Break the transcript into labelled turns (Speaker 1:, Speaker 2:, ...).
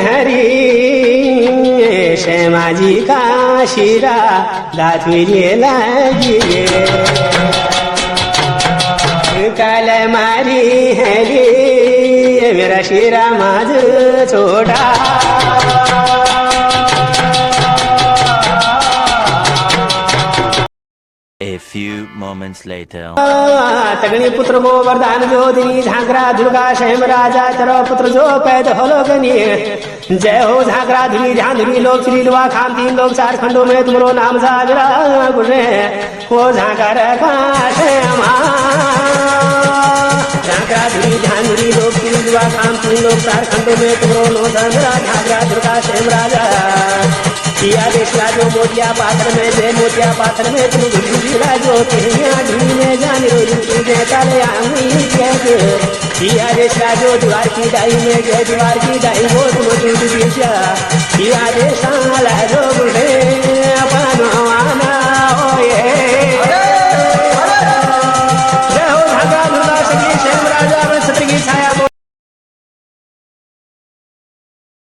Speaker 1: हरी श्यामा जी का शिरा दातुरी लगी काल मारी हरी मेरा शिरा माज छोड़ा
Speaker 2: A few moments later.
Speaker 1: तगणी पुत्र गो वरदान जोधिनी झांकरा दुर्गा श्याम राजा तेरा पुत्र जो पैद होलो गनी जय हो झांकरा धुनी ध्यान धुनी लोक श्री लुआ खाम तीन लोक चार खंडों में तुमरो नाम सागरा गुणे हो झांकर का श्यामा झांकरा धुनी ध्यान धुनी लोक श्री लुआ खाम तीन लोक चार खंडों में तुमरो नो झांकरा झांकरा दुर्गा श्याम राजा किया देश राजो मोतिया पात्र में जय मोतिया पात्र में तुम धुली राजो तेरिया ढूंढ में जाने तुझे ताले आंगली के किया देश राजो द्वार की दाई में जय द्वार की दाई वो तुम दूध दिया किया देश राजो